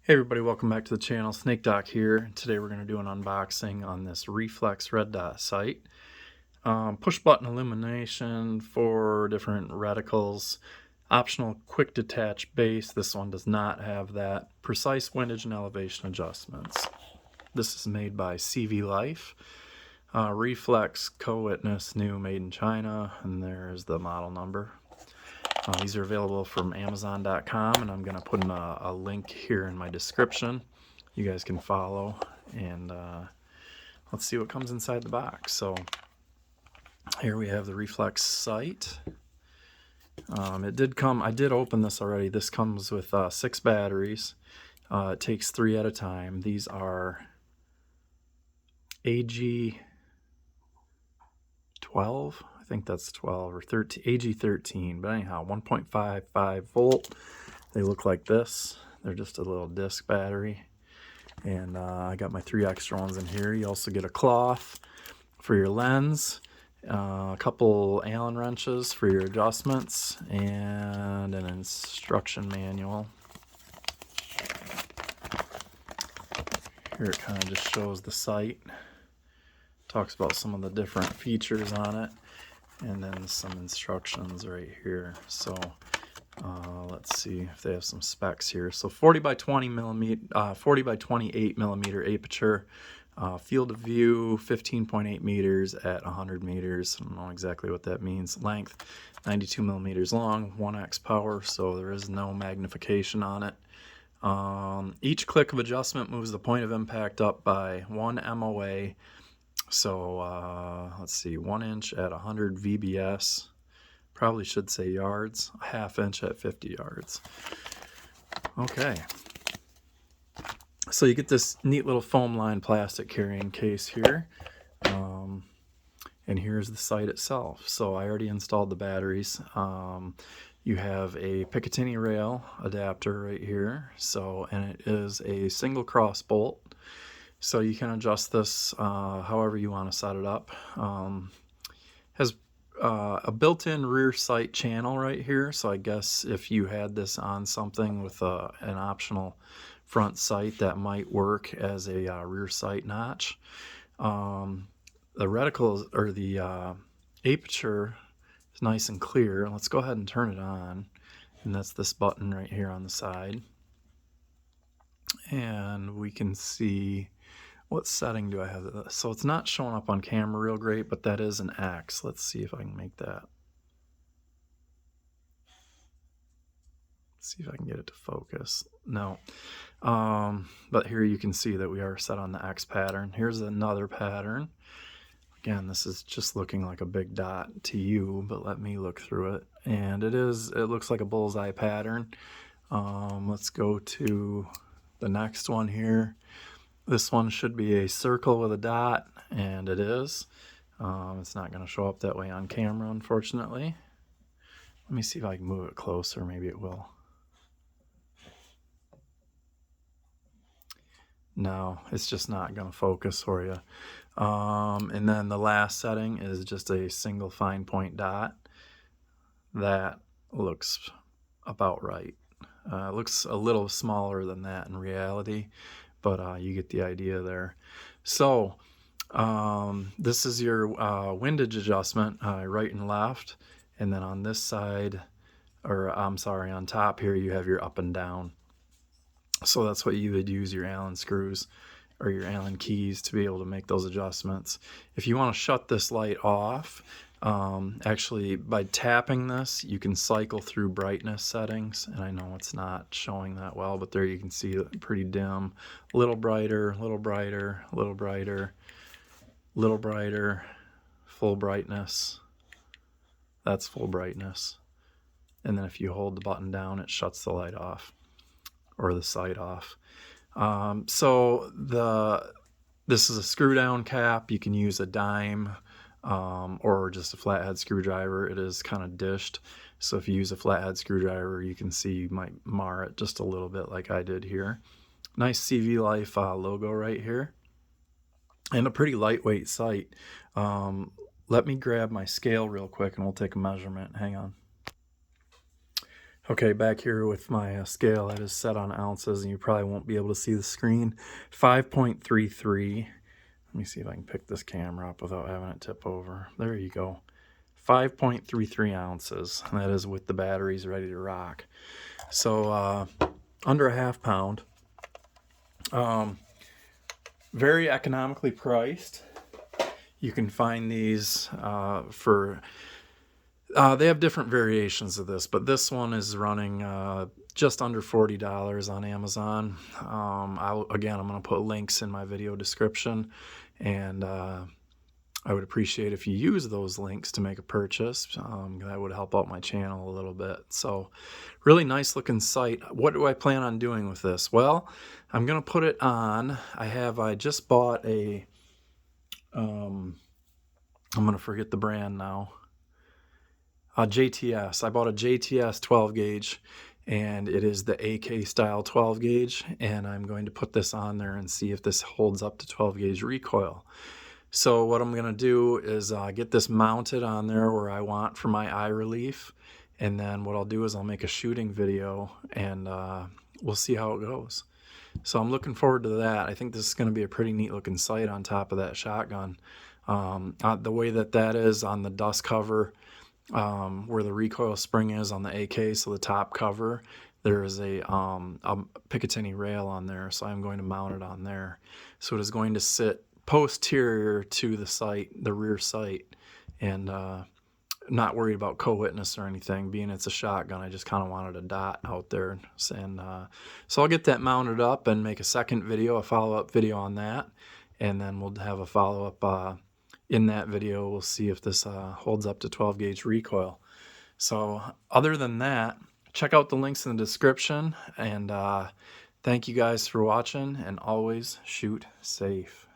Hey everybody, welcome back to the channel. Snake Doc here. Today we're going to do an unboxing on this reflex red dot sight. Push button illumination for different reticles. Optional quick detach base. This one does not have that. Precise windage and elevation adjustments. This is made by CVLIFE. Reflex Co-Witness, new, made in China, and there's the model number. These are available from Amazon.com, and I'm going to put in a link here in my description. You guys can follow, and let's see what comes inside the box. So here we have the reflex sight. It did come, I did open this already. This comes with 6 batteries. It takes 3 at a time. These are AG12, I think that's 12 or 13, AG13, but anyhow, 1.55 volt. They look like this. They're just a little disc battery. And I got my 3 extra ones in here. You also get a cloth for your lens, a couple Allen wrenches for your adjustments, and an instruction manual. Here it kind of just shows the sight. Talks about some of the different features on it, and then some instructions right here. So let's see if they have some specs here. So 40 by 20 millimeter, 40 by 28 millimeter aperture, field of view 15.8 meters at 100 meters. I don't know exactly what that means. Length 92 millimeters long, 1x power, so there is no magnification on it. Each click of adjustment moves the point of impact up by 1 MOA. So let's see, 1 inch at 100 VBS. Probably should say yards. A ½ inch at 50 yards. Okay. So you get this neat little foam lined plastic carrying case here. And here's the sight itself. So I already installed the batteries. You have a Picatinny rail adapter right here. So, and it is a single cross bolt. So you can adjust this however you want to set it up. Has a built-in rear sight channel right here. So I guess if you had this on something with an optional front sight, that might work as a rear sight notch. The reticle, or the aperture, is nice and clear. Let's go ahead and turn it on. And that's this button right here on the side. And we can see, what setting do I have? So it's not showing up on camera real great, but that is an X. Let's see if I can make that. Let's see if I can get it to focus. No. But here you can see that we are set on the X pattern. Here's another pattern. Again, this is just looking like a big dot to you, but let me look through it. And it looks like a bullseye pattern. Let's go to the next one here. This one should be a circle with a dot, and it is. It's not going to show up that way on camera, unfortunately. Let me see if I can move it closer. Maybe it will. No, it's just not going to focus for you. And then the last setting is just a single fine point dot. That looks about right. It looks a little smaller than that in reality, but you get the idea there. So this is your windage adjustment, right and left, and then on this side, or I'm sorry, on top here you have your up and down. So that's what you would use your Allen screws or your Allen keys to be able to make those adjustments. If you want to shut this light off, actually by tapping this you can cycle through brightness settings, and I know it's not showing that well, but there you can see it pretty dim, a little brighter, a little brighter, a little brighter, little brighter, full brightness. That's full brightness. And then if you hold the button down, it shuts the light off, or the sight off. So this is a screw down cap. You can use a dime or just a flathead screwdriver. It is kind of dished, so if you use a flathead screwdriver, you can see you might mar it just a little bit like I did here. Nice CVLIFE logo right here, and a pretty lightweight sight. Let me grab my scale real quick and we'll take a measurement. Hang on. Okay, back here with my scale that is set on ounces, and you probably won't be able to see the screen. 5.33. Let me see if I can pick this camera up without having it tip over. There you go. 5.33 ounces. And that is with the batteries ready to rock. So under a half pound. Very economically priced. You can find these for... they have different variations of this, but this one is running just under $40 on Amazon. I'm going to put links in my video description, and I would appreciate if you use those links to make a purchase. That would help out my channel a little bit. So really nice looking sight. What do I plan on doing with this? Well, I'm going to put it on. I just bought a, I'm going to forget the brand now. JTS. I bought a JTS 12 gauge, and it is the AK style 12 gauge, and I'm going to put this on there and see if this holds up to 12 gauge recoil. So what I'm going to do is get this mounted on there where I want for my eye relief, and then what I'll do is I'll make a shooting video, and we'll see how it goes. So I'm looking forward to that. I think this is going to be a pretty neat looking sight on top of that shotgun. The way that is on the dust cover, where the recoil spring is on the AK, so the top cover, there is a Picatinny rail on there, so I'm going to mount it on there. So it is going to sit posterior to the sight, the rear sight, and not worried about co-witness or anything. Being it's a shotgun, I just kind of wanted a dot out there, and so I'll get that mounted up and make a second video, a follow-up video on that, and then we'll have a follow-up in that video. We'll see if this holds up to 12 gauge recoil. So other than that, check out the links in the description, and thank you guys for watching, and always shoot safe.